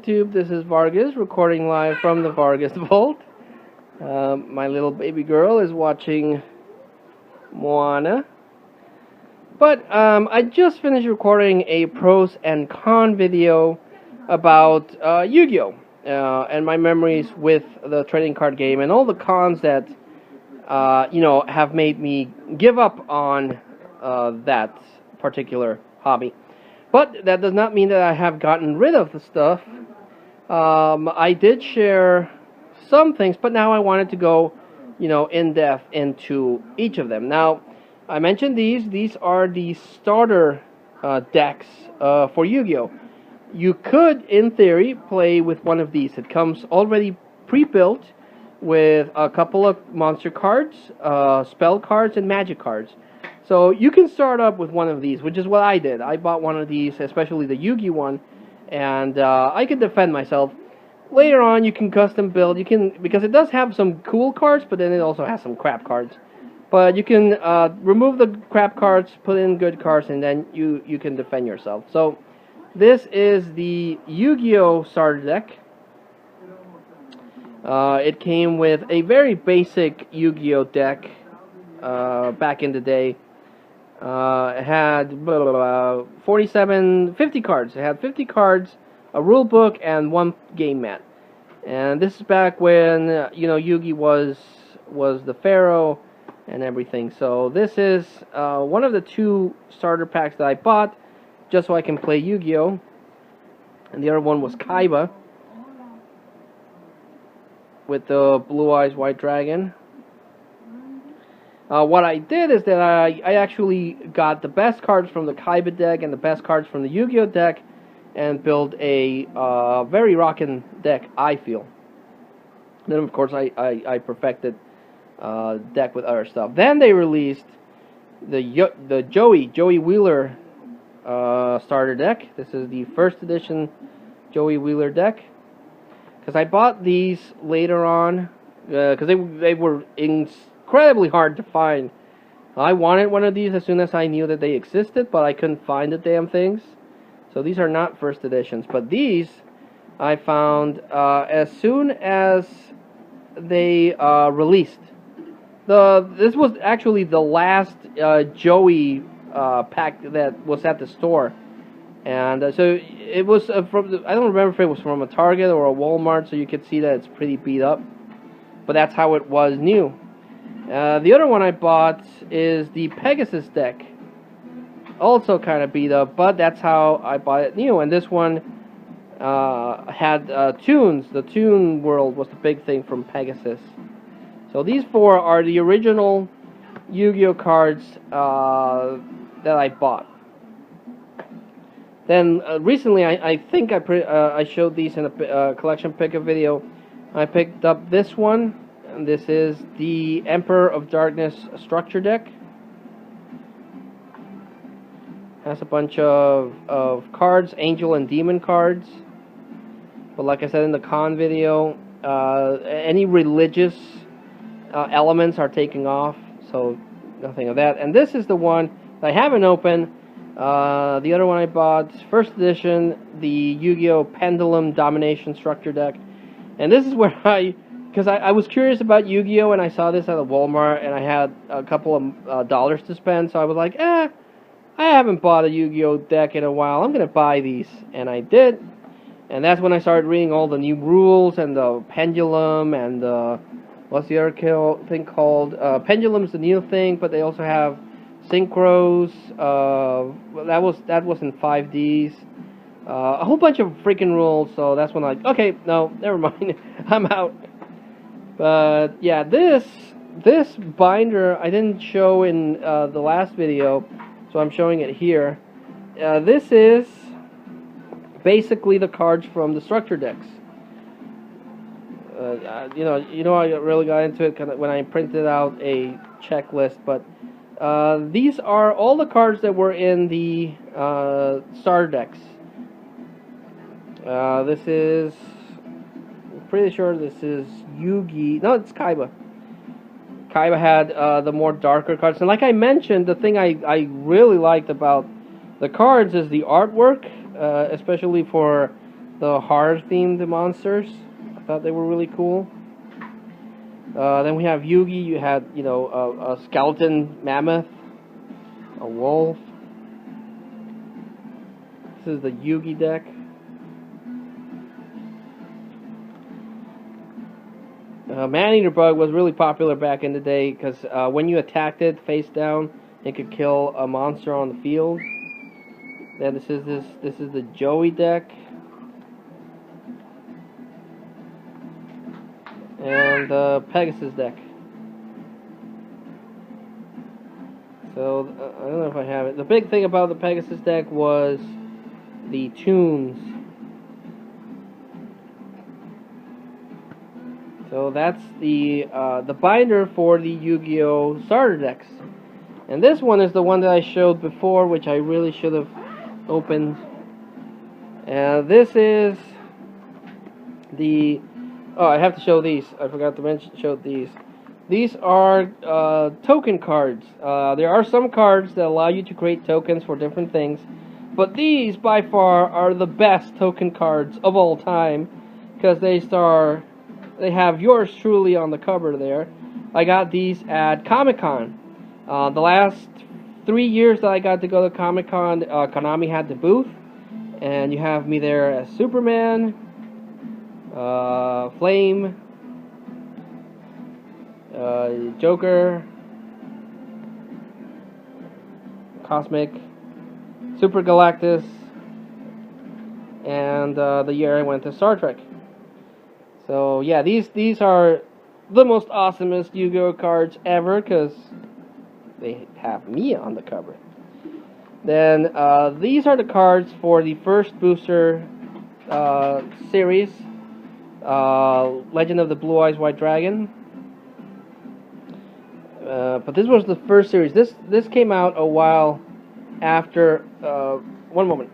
YouTube. This is Vargas, recording live from the Vargas Vault. My little baby girl is watching Moana. But I just finished recording a pros and con video about Yu-Gi-Oh! And my memories with the trading card game and all the cons that have made me give up on that particular hobby. But that does not mean that I have gotten rid of the stuff. I did share some things, but now I wanted to go, in depth into each of them. Now, I mentioned these. These are the starter decks for Yu-Gi-Oh! You could, in theory, play with one of these. It comes already pre-built with a couple of monster cards, spell cards, and magic cards. So you can start up with one of these, which is what I did. I bought one of these, especially the Yu-Gi one, and I can defend myself. Later on, you can custom build. You can, because it does have some cool cards, but then it also has some crap cards. But you can remove the crap cards, put in good cards, and then you can defend yourself. So this is the Yu-Gi-Oh! Starter deck. It came with a very basic Yu-Gi-Oh! Deck back in the day. It had 50 cards. It had 50 cards, a rule book, and one game mat. And this is back when Yugi was the pharaoh and everything. So this is one of the two starter packs that I bought just so I can play Yu-Gi-Oh! And the other one was Kaiba with the Blue Eyes White Dragon. What I did is that I actually got the best cards from the Kaiba deck and the best cards from the Yu-Gi-Oh! Deck and built a very rockin' deck, I feel. Then, of course, I perfected deck with other stuff. Then they released the Joey Wheeler starter deck. This is the first edition Joey Wheeler deck. Because I bought these later on, because they were incredibly hard to find. I wanted one of these as soon as I knew that they existed, but I couldn't find the damn things. So these are not first editions, but these I found as soon as they released. This was actually the last Joey pack that was at the store. And so it was from, I don't remember if it was from a Target or a Walmart, so you could see that it's pretty beat up. But that's how it was new. The other one I bought is the Pegasus deck. Also kind of beat up, but that's how I bought it new. And this one had tunes. The Tune World was the big thing from Pegasus. So these four are the original Yu-Gi-Oh! Cards that I bought. Then recently, I think I showed these in a collection pick-up video. I picked up this one, and this is the Emperor of Darkness structure deck. Has a bunch of cards, angel and demon cards. But like I said in the con video, any religious elements are taken off, so nothing of that. And this is the one that I haven't opened. The other one I bought, first edition, the Yu-Gi-Oh! Pendulum Domination Structure Deck. And this is where because I was curious about Yu-Gi-Oh! And I saw this at a Walmart, and I had a couple of dollars to spend, so I was like, I haven't bought a Yu-Gi-Oh! Deck in a while, I'm going to buy these. And I did. And that's when I started reading all the new rules, and the Pendulum, and what's the other thing called? Pendulum's the new thing, but they also have synchros. That was in 5Ds. A whole bunch of freaking rules. So that's when okay, no, never mind. I'm out. But yeah, this binder I didn't show in the last video, so I'm showing it here. This is basically the cards from the structure decks. I really got into it when I printed out a checklist, but these are all the cards that were in the starter decks. This is, I'm pretty sure this is Yugi. No, it's Kaiba. Kaiba had the more darker cards. And like I mentioned, the thing I really liked about the cards is the artwork, especially for the horror-themed monsters. I thought they were really cool. Then we have Yugi. You had, you know, a skeleton mammoth, a wolf. This is the Yugi deck. Man-eater bug was really popular back in the day because when you attacked it face down, it could kill a monster on the field. Then this is the Joey deck, and the Pegasus deck. So I don't know if I have it. The big thing about the Pegasus deck was the tunes. So that's the binder for the Yu-Gi-Oh! Starter decks. And this one is the one that I showed before, which I really should have opened. And this is the... Oh, I have to show these. I forgot to show these. These are token cards. There are some cards that allow you to create tokens for different things. But these, by far, are the best token cards of all time. Because they have yours truly on the cover there. I got these at Comic-Con. The last 3 years that I got to go to Comic-Con, Konami had the booth. And you have me there as Superman, Flame, Joker, Cosmic, Super Galactus, and the year I went to Star Trek. So yeah, these are the most awesomest Yu-Gi-Oh cards ever because they have me on the cover. Then these are the cards for the first booster series, Legend of the Blue Eyes White Dragon. But this was the first series. This came out a while after. One moment.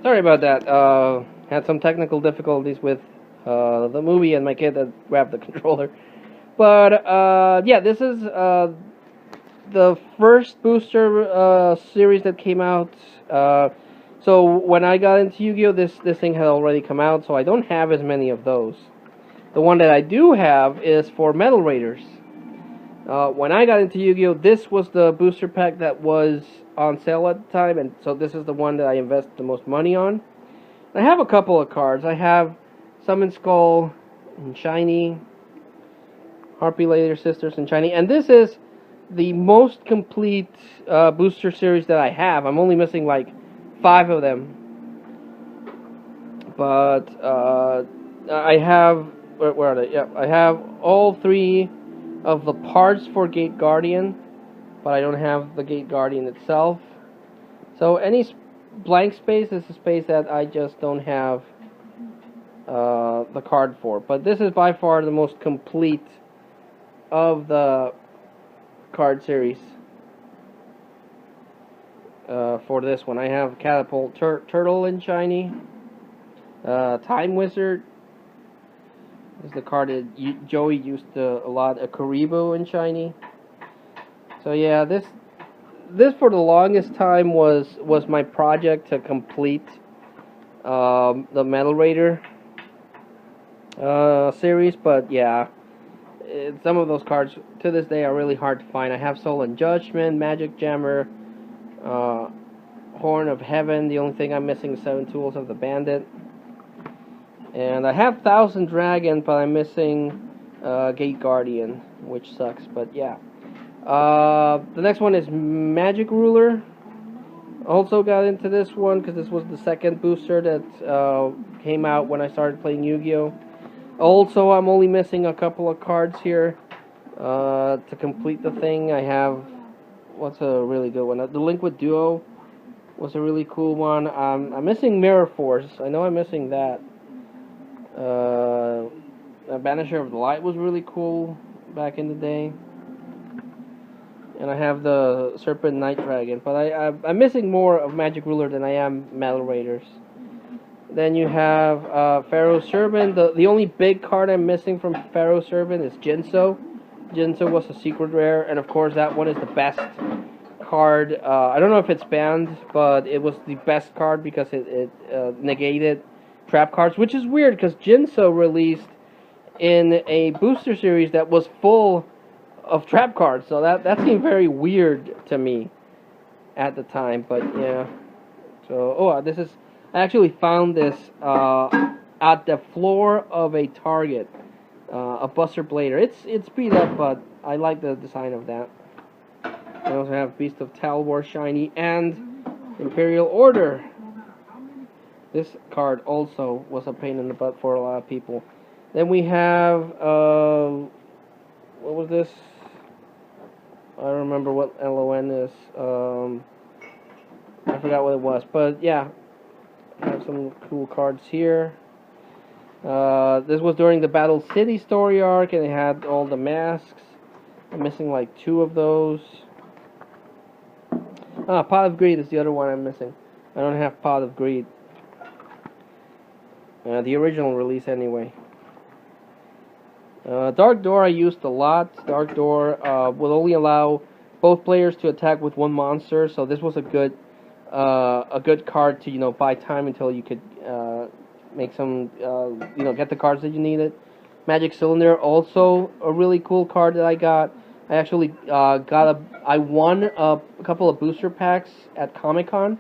Sorry about that. Had some technical difficulties with the movie and my kid that grabbed the controller. But yeah, this is the first booster series that came out. So when I got into Yu-Gi-Oh, this thing had already come out, so I don't have as many of those. The one that I do have is for Metal Raiders. When I got into Yu-Gi-Oh, this was the booster pack that was on sale at the time, and so this is the one that I invested the most money on. I have a couple of cards. I have Summon Skull and Shiny, Harpy Later Sisters and Shiny, and this is the most complete booster series that I have. I'm only missing like 5 of them, but I have where are they? Yeah, I have all 3 of the parts for Gate Guardian, but I don't have the Gate Guardian itself. So any blank space is a space that I just don't have the card for. But this is by far the most complete of the card series for this one. I have Catapult Turtle in Shiny, Time Wizard. This is the card that Joey used a lot. A Karibo in Shiny. So yeah, this for the longest time was my project to complete the Metal Raider series. But yeah, some of those cards to this day are really hard to find. I have Soul and Judgment, Magic Jammer, Horn of Heaven. The only thing I'm missing is 7 Tools of the Bandit. And I have Thousand Dragon, but I'm missing Gate Guardian, which sucks, but yeah. The next one is Magic Ruler. Also got into this one because this was the second booster that came out when I started playing Yu-Gi-Oh! Also, I'm only missing a couple of cards here to complete the thing. I have, what's a really good one? The Liquid Duo was a really cool one. I'm missing Mirror Force. I know I'm missing that. Banisher of the Light was really cool back in the day. And I have the Serpent Night Dragon. But I'm missing more of Magic Ruler than I am Metal Raiders. Then you have Pharaoh Servant. The only big card I'm missing from Pharaoh Servant is Jinso. Jinso was a secret rare. And of course that one is the best card. I don't know if it's banned, but it was the best card because it negated trap cards, which is weird because Jinso released in a booster series that was full of trap cards, so that seemed very weird to me at the time. But yeah, so this is, I actually found this at the floor of a Target, a Buster Blader. It's beat up, but I like the design of that. I also have Beast of Talwar Shiny and Imperial Order. This card also was a pain in the butt for a lot of people. Then we have what was this? I don't remember what LON is. I forgot what it was, but yeah, I have some cool cards here. This was during the Battle City story arc, and it had all the masks. I'm missing like 2 of those. Pot of Greed is the other one I'm missing. I don't have Pot of Greed. The original release anyway. Dark Door I used a lot. Dark Door will only allow both players to attack with 1 monster, so this was a good card to buy time until you could make some get the cards that you needed. Magic Cylinder, also a really cool card that I got. I actually I won a couple of booster packs at Comic-Con,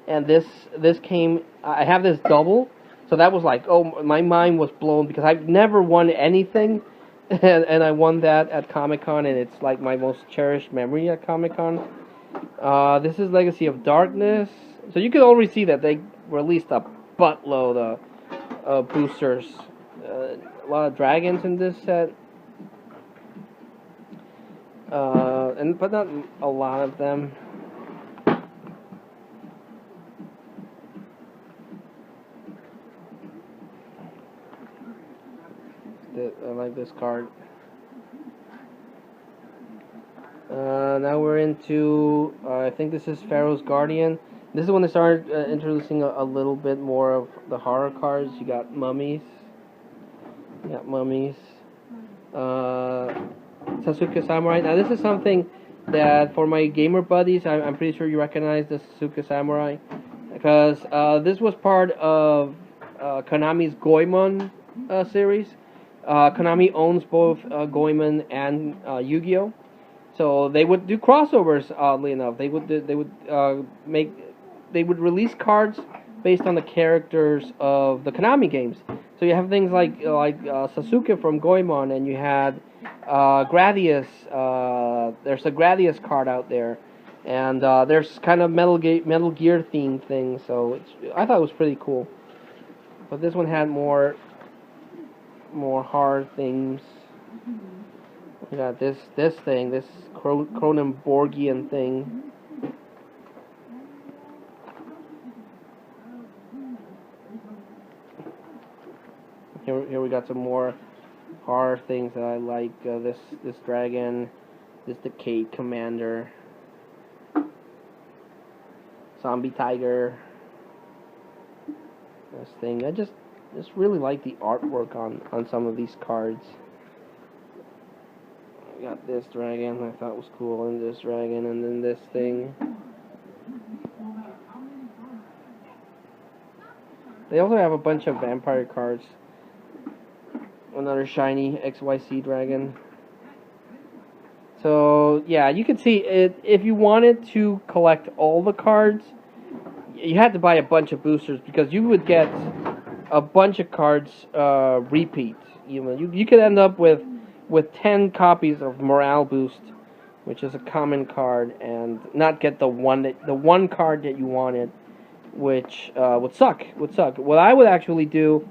and this came. I have this double, so that was like, oh, my mind was blown because I've never won anything, and I won that at Comic-Con, and it's like my most cherished memory at Comic-Con. This is Legacy of Darkness, so you can already see that they released a buttload of boosters. A lot of dragons in this set. But not a lot of them. I like this card. Now we're into, I think this is Pharaoh's Guardian. This is when they started introducing a little bit more of the horror cards. You got mummies. Sasuke Samurai. Now this is something that for my gamer buddies, I'm pretty sure you recognize the Sasuke Samurai, because this was part of Konami's Goemon series. Konami owns both Goemon and Yu-Gi-Oh! So they would do crossovers. Oddly enough, they would release cards based on the characters of the Konami games. So you have things like Sasuke from Goemon, and you had Gradius. There's a Gradius card out there, and there's kind of Metal Gear themed things. So I thought it was pretty cool. But this one had more hard things. We got this thing, this Cronenborgian thing. Here we got some more horror things that I like. This dragon, this Decade Commander, Zombie Tiger. This thing. I just really like the artwork on some of these cards. I got this dragon I thought was cool, and this dragon, and then this thing. They also have a bunch of vampire cards. Another shiny XYZ dragon. So yeah, you can see it. If you wanted to collect all the cards, you had to buy a bunch of boosters, because you would get a bunch of cards repeat. You could end up with 10 copies of Morale Boost, which is a common card, and not get the one card that you wanted, which would suck. What I would actually do,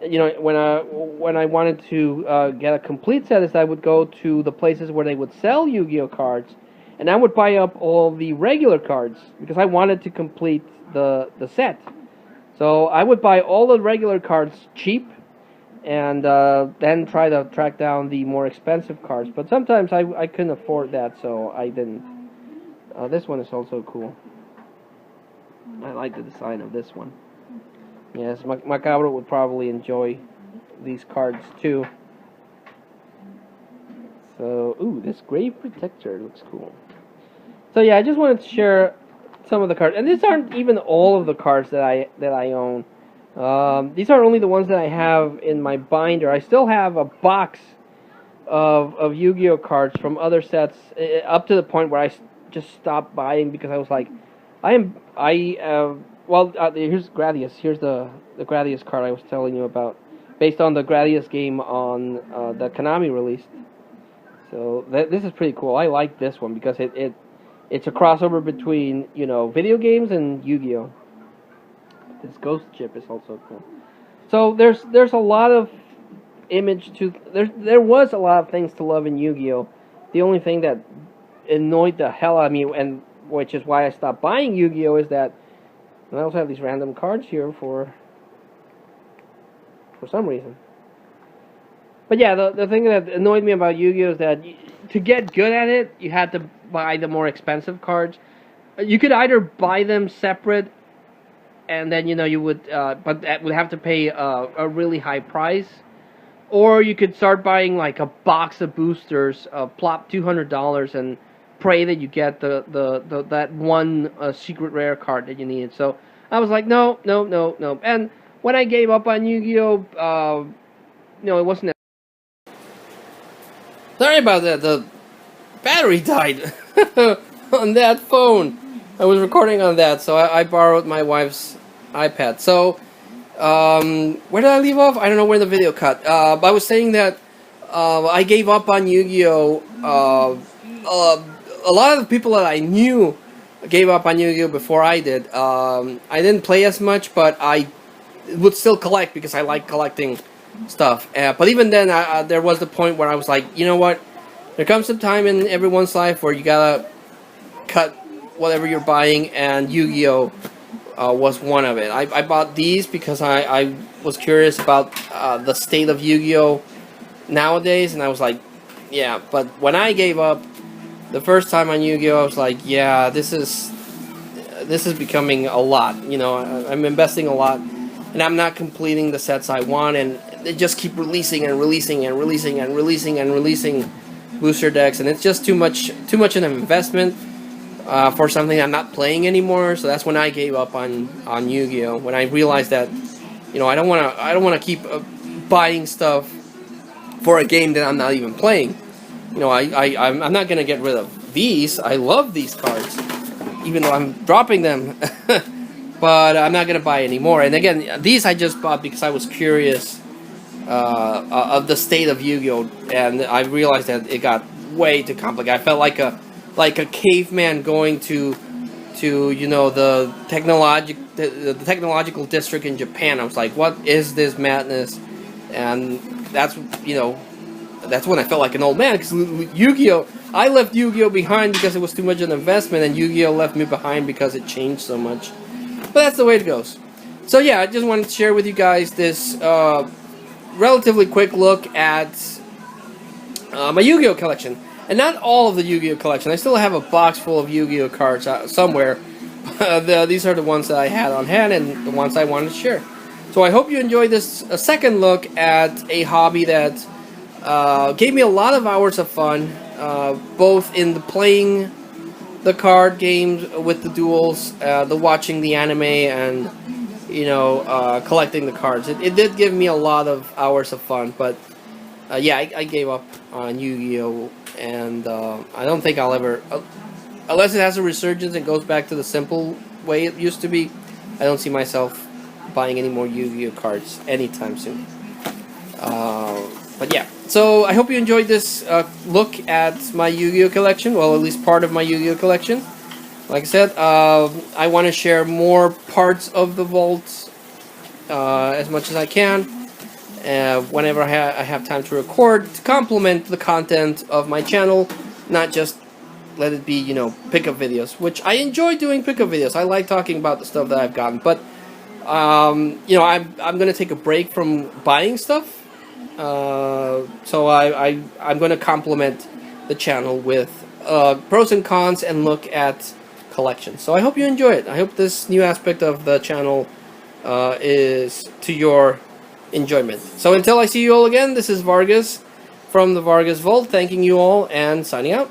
when I wanted to get a complete set, is I would go to the places where they would sell Yu-Gi-Oh cards, and I would buy up all the regular cards because I wanted to complete the set. So I would buy all the regular cards cheap, and then try to track down the more expensive cards. But sometimes I couldn't afford that, so I didn't. This one is also cool. I like the design of this one. Yes, Macabro would probably enjoy these cards too. So, ooh, this Grave Protector looks cool. So yeah, I just wanted to share some of the cards, and these aren't even all of the cards that I own. These are only the ones that I have in my binder. I still have a box of Yu-Gi-Oh cards from other sets, up to the point where I just stopped buying because I was like, here's Gradius. Here's the Gradius card I was telling you about, based on the Gradius game on that Konami released. So this is pretty cool. I like this one because it's a crossover between, video games and Yu-Gi-Oh. This ghost chip is also cool. So there's a lot of there was a lot of things to love in Yu-Gi-Oh. The only thing that annoyed the hell out of me, and which is why I stopped buying Yu-Gi-Oh, is that, and I also have these random cards here for some reason. But yeah, the thing that annoyed me about Yu-Gi-Oh is that to get good at it, you had to buy the more expensive cards. You could either buy them separate, and then you would, but that would have to pay a really high price, or you could start buying like a box of boosters, plop $200, and pray that you get that one secret rare card that you needed. So I was like, no. And when I gave up on Yu-Gi-Oh, it wasn't. Sorry about that. The battery died on that phone. I was recording on that, so I borrowed my wife's iPad. So, where did I leave off? I don't know where the video cut. But I was saying that I gave up on Yu-Gi-Oh. A lot of the people that I knew gave up on Yu-Gi-Oh before I did. I didn't play as much, but I would still collect because I like collecting stuff. But even then, there was the point where I was like, you know what? There comes some time in everyone's life where you gotta cut whatever you're buying, and Yu-Gi-Oh was one of it. I bought these because I was curious about the state of Yu-Gi-Oh nowadays, and I was like, yeah. But when I gave up the first time on Yu-Gi-Oh, I was like, yeah, this is becoming a lot. I'm investing a lot, and I'm not completing the sets I want, and they just keep releasing booster decks, and it's just too much an investment for something I'm not playing anymore. So that's when I gave up on Yu-Gi-Oh. When I realized that, I don't want to keep buying stuff for a game that I'm not even playing. I'm not gonna get rid of these. I love these cards, even though I'm dropping them. But I'm not gonna buy any more. And again, these I just bought because I was curious of the state of Yu-Gi-Oh, and I realized that it got way too complicated. I felt like a caveman going to the technological district in Japan. I was like, what is this madness? And that's when I felt like an old man, because Yu-Gi-Oh, I left Yu-Gi-Oh behind because it was too much an investment, and Yu-Gi-Oh left me behind because it changed so much. But that's the way it goes. So yeah, I just wanted to share with you guys this relatively quick look at my Yu-Gi-Oh collection. And not all of the Yu-Gi-Oh collection. I still have a box full of Yu-Gi-Oh cards somewhere. These are the ones that I had on hand and the ones I wanted to share. So I hope you enjoyed this second look at a hobby that gave me a lot of hours of fun, both in the playing the card games with the duels, the watching the anime, and collecting the cards. It did give me a lot of hours of fun, but yeah, I gave up on Yu-Gi-Oh, and I don't think I'll ever, unless it has a resurgence and goes back to the simple way it used to be, I don't see myself buying any more Yu-Gi-Oh cards anytime soon. But yeah, so I hope you enjoyed this look at my Yu-Gi-Oh collection, well, at least part of my Yu-Gi-Oh collection. Like I said, I want to share more parts of the vault as much as I can, whenever I have time to record, to complement the content of my channel, not just let it be, pickup videos, which I enjoy doing pickup videos. I like talking about the stuff that I've gotten, but, I'm going to take a break from buying stuff, so I'm going to complement the channel with pros and cons and look at collections. So I hope you enjoy it. I hope this new aspect of the channel is to your enjoyment. So until I see you all again, this is Vargas from the Vargas Vault, thanking you all and signing out.